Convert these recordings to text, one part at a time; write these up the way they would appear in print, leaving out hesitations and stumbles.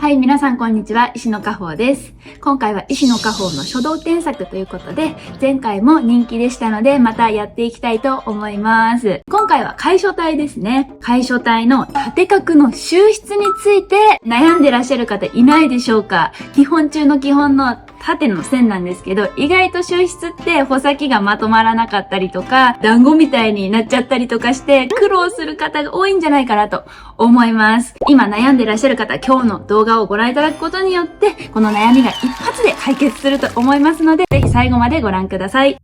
はい、皆さんこんにちは。石野果歩です。今回は石野果歩の書道添削ということで、前回も人気でしたので、またやっていきたいと思います。今回は楷書体ですね。楷書体の縦画の収筆について悩んでらっしゃる方いないでしょうか？基本中の基本の縦の線なんですけど、意外と収筆って穂先がまとまらなかったりとか、団子みたいになっちゃったりとかして苦労する方が多いんじゃないかなと思います。今悩んでらっしゃる方、今日の動画をご覧いただくことによって、この悩みが一発で解決すると思いますので、ぜひ最後までご覧ください。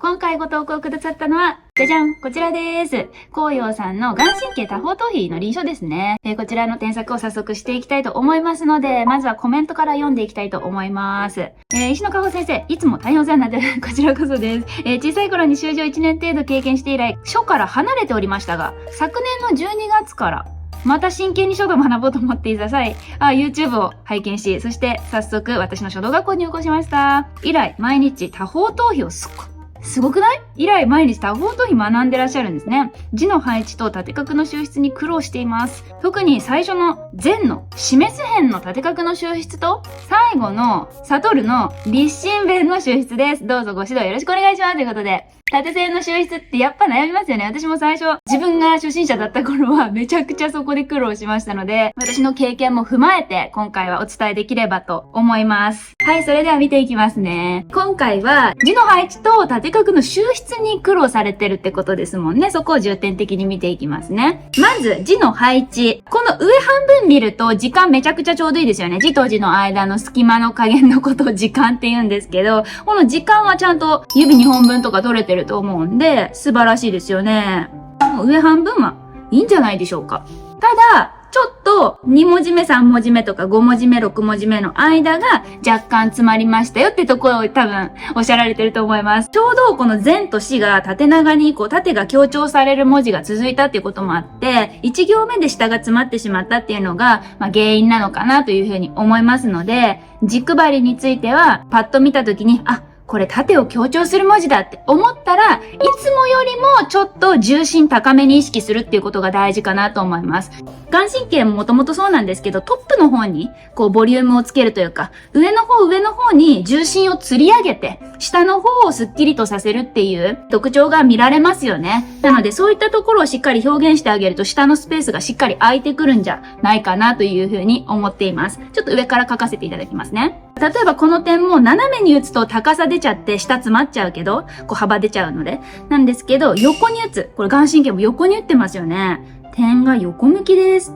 今回ご投稿くださったのは、じゃじゃん、こちらです。紅葉さんの眼神経多方頭皮の臨書ですね。こちらの添削を早速していきたいと思いますので、まずはコメントから読んでいきたいと思います。石野果歩先生、いつも大変お世話になってる、こちらこそです。小さい頃に習字を1年程度経験して以来、書から離れておりましたが、昨年の12月から、また真剣に書道を学ぼうと思っていた際、YouTube を拝見し、そして早速私の書道学校に入校しました。以来、毎日多方頭皮をすごくない？以来毎日多方頭皮学んでらっしゃるんですね。字の配置と縦画の収筆に苦労しています。特に最初の前の示す辺の縦画の収筆と最後の悟の立身弁の収筆です。どうぞご指導よろしくお願いします。ということで、縦線の収筆ってやっぱ悩みますよね。私も最初、自分が初心者だった頃はめちゃくちゃそこで苦労しましたので、私の経験も踏まえて今回はお伝えできればと思います。はい、それでは見ていきますね。今回は字の配置と縦画の収筆に苦労されてるってことですもんね。そこを重点的に見ていきますね。まず、字の配置。この上半分見ると時間めちゃくちゃちょうどいいですよね。字と字の間の隙間の加減のことを時間って言うんですけど、この時間はちゃんと指2本分とか取れてると思うんで、素晴らしいですよね。もう上半分はいいんじゃないでしょうか。ただ、ちょっと2文字目3文字目とか5文字目6文字目の間が若干詰まりましたよってところを多分おっしゃられてると思います。ちょうどこの前と死が縦長に縦が強調される文字が続いたっていうこともあって、1行目で下が詰まってしまったっていうのが、原因なのかなというふうに思いますので、字配りについてはパッと見たときに、これ縦を強調する文字だって思ったら、いつもよりもちょっと重心高めに意識するっていうことが大事かなと思います。眼神経ももともとそうなんですけど、トップの方にボリュームをつけるというか、上の方に重心を吊り上げて、下の方をスッキリとさせるっていう特徴が見られますよね。なのでそういったところをしっかり表現してあげると、下のスペースがしっかり空いてくるんじゃないかなというふうに思っています。ちょっと上から書かせていただきますね。例えばこの点も斜めに打つと高さ出ちゃって下詰まっちゃうけど、幅出ちゃうので。なんですけど、横に打つ。これ眼神経も横に打ってますよね。点が横向きです。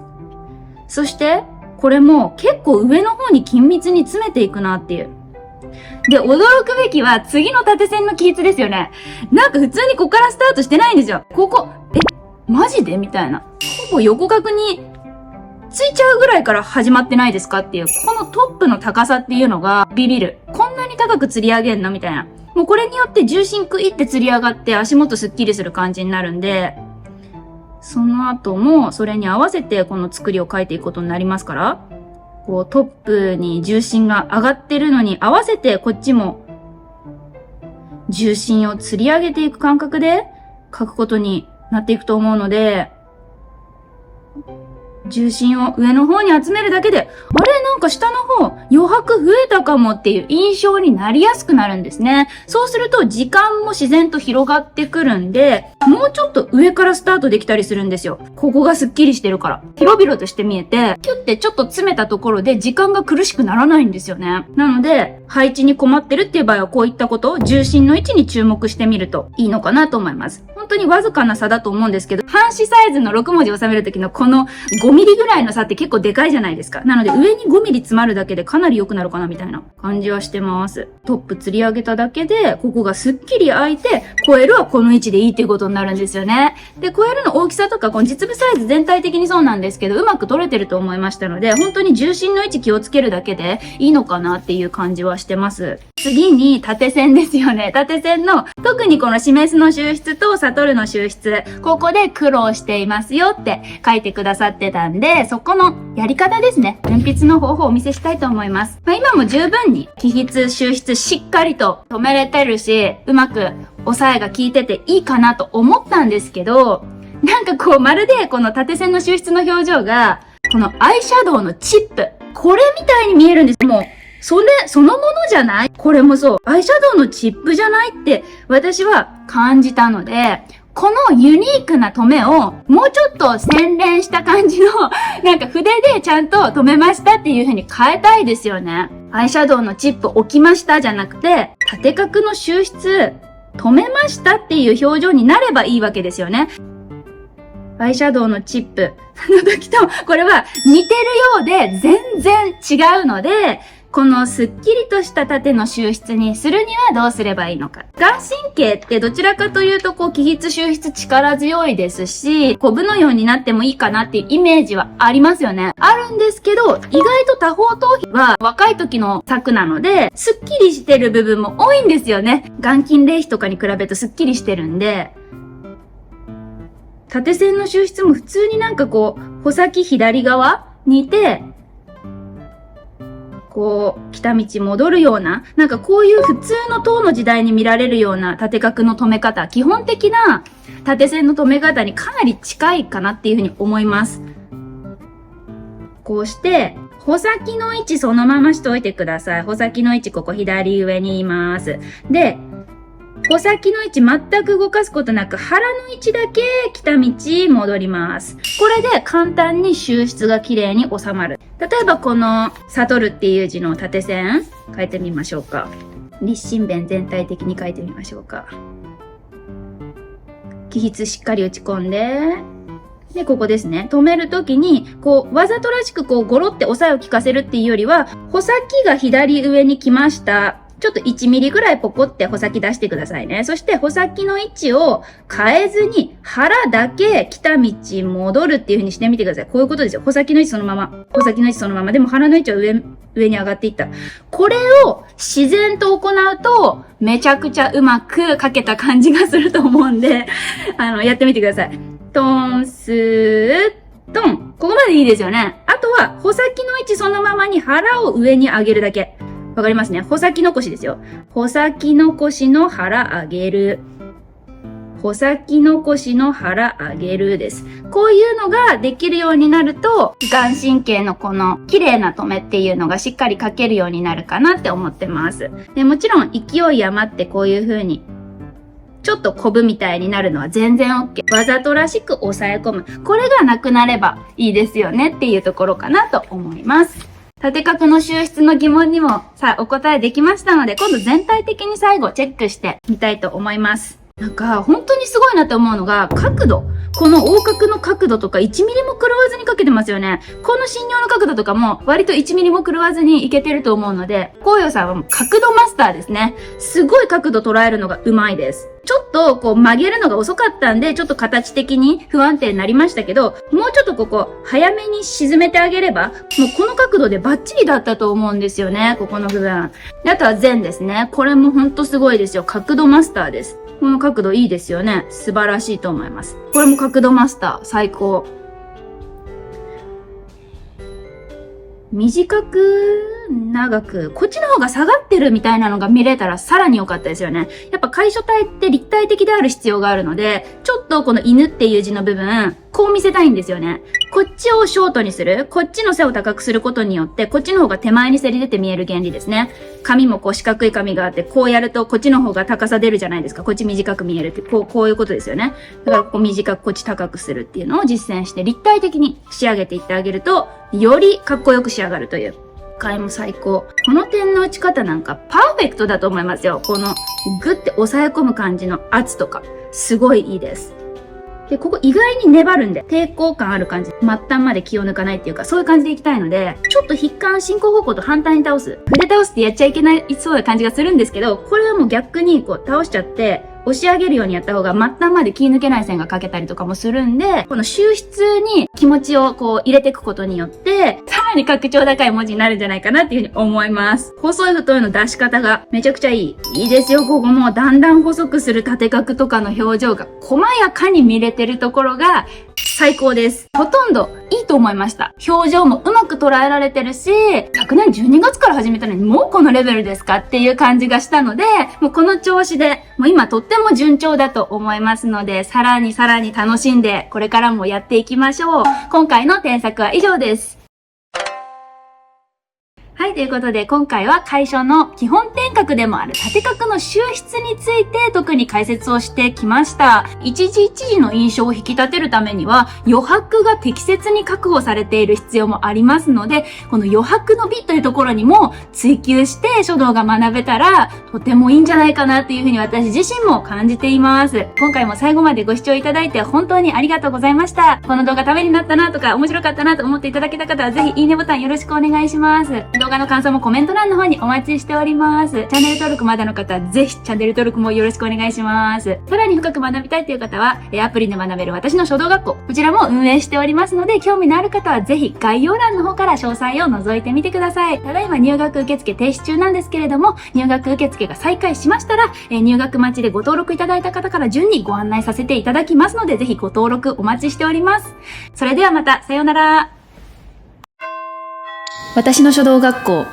そして、これも結構上の方に緊密に詰めていくなっていう。で、驚くべきは次の縦線の起筆ですよね。なんか普通にここからスタートしてないんですよ。マジでみたいな。ほぼ横角についちゃうぐらいから始まってないですかっていう、このトップの高さっていうのがビビる。こんなに高く吊り上げんのみたいな。もうこれによって重心クイって吊り上がって足元スッキリする感じになるんで、その後もそれに合わせてこの作りを書いていくことになりますから、トップに重心が上がってるのに合わせてこっちも重心を吊り上げていく感覚で書くことになっていくと思うので、重心を上の方に集めるだけで、なんか下の方余白増えたかもっていう印象になりやすくなるんですね。そうすると時間も自然と広がってくるんで、もうちょっと上からスタートできたりするんですよ。ここがスッキリしてるから。広々として見えて、キュッてちょっと詰めたところで時間が苦しくならないんですよね。なので、配置に困ってるっていう場合はこういったことを重心の位置に注目してみるといいのかなと思います。本当にわずかな差だと思うんですけど、半紙サイズの6文字を収めるときのこの5ミリぐらいの差って結構でかいじゃないですか。なので上に5ミリ詰まるだけでかなり良くなるかなみたいな感じはしてます。トップ吊り上げただけで、ここがスッキリ開いて、コエルはこの位置でいいっていうことになるんですよね。で、コエルの大きさとか、この実物サイズ全体的にそうなんですけど、うまく取れてると思いましたので、本当に重心の位置気をつけるだけでいいのかなっていう感じはしてます。次に縦線ですよね。縦線の、特にこの示すの収筆と悟るの収筆、ここで苦労していますよって書いてくださってたんで、そこのやり方ですね。鉛筆の方法をお見せしたいと思います。今も十分に起筆、収筆しっかりと止めれてるし、うまく押さえが効いてていいかなと思ったんですけど、なんかまるでこの縦線の収筆の表情が、このアイシャドウのチップ。これみたいに見えるんです。もう、そのものじゃない？これもそう。アイシャドウのチップじゃないって私は感じたので、このユニークな留めをもうちょっと洗練した感じのなんか筆でちゃんと留めましたっていう風に変えたいですよね。アイシャドウのチップ置きましたじゃなくて、縦角の収出留めましたっていう表情になればいいわけですよね。アイシャドウのチップの時とこれは似てるようで全然違うので、このスッキリとした縦の収出にするにはどうすればいいのか。眼神経ってどちらかというと気筆収出力強いですし、コブのようになってもいいかなっていうイメージはありますよね。あるんですけど、意外と多方頭皮は若い時の作なので、スッキリしてる部分も多いんですよね。眼筋冷皮とかに比べるとスッキリしてるんで、縦線の収出も普通になんか穂先左側にいて、来た道戻るような、なんかこういう普通の唐の時代に見られるような縦角の留め方、基本的な縦線の留め方にかなり近いかなっていうふうに思います。こうして、穂先の位置そのまましておいてください。穂先の位置ここ左上にいます。で、穂先の位置全く動かすことなく腹の位置だけ来た道戻ります。これで簡単に収出が綺麗に収まる。例えばこの悟るっていう字の縦線書いてみましょうか。立身弁全体的に書いてみましょうか。起筆しっかり打ち込んで、で、ここですね。止めるときに、わざとらしくゴロって押さえを効かせるっていうよりは、穂先が左上に来ました。ちょっと1ミリぐらいポコって穂先出してくださいね。そして穂先の位置を変えずに腹だけ来た道戻るっていう風にしてみてください。こういうことですよ。穂先の位置そのまま。穂先の位置そのまま。でも腹の位置は上に上がっていった。これを自然と行うとめちゃくちゃうまく描けた感じがすると思うんで、やってみてください。トンスートン。ここまでいいですよね。あとは穂先の位置そのままに腹を上に上げるだけ。わかりますね。穂先残しですよ。穂先残しの腹上げる。穂先残しの腹上げるです。こういうのができるようになると、眼神経のこの綺麗な留めっていうのがしっかり描けるようになるかなって思ってます。で、もちろん勢い余ってこういう風にちょっとコブみたいになるのは全然 OK。わざとらしく押さえ込む。これがなくなればいいですよねっていうところかなと思います。縦角の収出の疑問にもさあお答えできましたので、今度全体的に最後チェックしてみたいと思います。なんか本当にすごいなって思うのが角度。この横角の角度とか1ミリも狂わずにかけてますよね。この信用の角度とかも割と1ミリも狂わずにいけてると思うので、紅葉さんはもう角度マスターですね。すごい角度捉えるのが上手いです。ちょっと曲げるのが遅かったんで、ちょっと形的に不安定になりましたけど、もうちょっとここ早めに沈めてあげれば、もうこの角度でバッチリだったと思うんですよね。ここの部分。であとは線ですね。これもほんとすごいですよ。角度マスターです。この角度いいですよね。素晴らしいと思います。これも角度マスター最高。短く、長く、こっちの方が下がってるみたいなのが見れたらさらに良かったですよね。やっぱ楷書体って立体的である必要があるので、ちょっとこの犬っていう字の部分、こう見せたいんですよね。こっちをショートにする、こっちの背を高くすることによって、こっちの方が手前にせり出て見える原理ですね。紙も四角い紙があって、こうやるとこっちの方が高さ出るじゃないですか。こっち短く見えるって、こういうことですよね。だからここ短くこっち高くするっていうのを実践して立体的に仕上げていってあげると、よりかっこよく仕上がるという。回も最高。この点の打ち方なんかパーフェクトだと思いますよ。このグッて押さえ込む感じの圧とか、すごいいいです。で、ここ意外に粘るんで、抵抗感ある感じ。末端まで気を抜かないっていうか、そういう感じでいきたいので、ちょっと筆幹進行方向と反対に倒す。筆倒すってやっちゃいけないそうな感じがするんですけど、これはもう逆に倒しちゃって、押し上げるようにやった方が末端まで気抜けない線が描けたりとかもするんで、この収出に気持ちを入れていくことによって、さらに格調高い文字になるんじゃないかなっていうふうに思います。細い太いの出し方がめちゃくちゃいい。いいですよ、ここもだんだん細くする縦角とかの表情が細やかに見れてるところが、最高です。ほとんどいいと思いました。表情もうまく捉えられてるし、昨年12月から始めたのにもうこのレベルですかっていう感じがしたので、もうこの調子で、もう今とっても順調だと思いますので、さらに楽しんで、これからもやっていきましょう。今回の添削は以上です。はい、ということで今回は楷書の基本点画でもある縦画の収筆について特に解説をしてきました。一字一字の印象を引き立てるためには余白が適切に確保されている必要もありますので、この余白の美というところにも追求して書道が学べたらとてもいいんじゃないかなというふうに私自身も感じています。今回も最後までご視聴いただいて本当にありがとうございました。この動画ためになったなとか面白かったなと思っていただけた方はぜひいいねボタンよろしくお願いします。動画の感想もコメント欄の方にお待ちしております。チャンネル登録まだの方はぜひチャンネル登録もよろしくお願いします。さらに深く学びたいという方は、アプリで学べる私の書道学校、こちらも運営しておりますので、興味のある方はぜひ概要欄の方から詳細を覗いてみてください。ただいま入学受付停止中なんですけれども、入学受付が再開しましたら、入学待ちでご登録いただいた方から順にご案内させていただきますので、ぜひご登録お待ちしております。それではまた、さようなら。私の書道学校。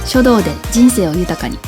書道で人生を豊かに。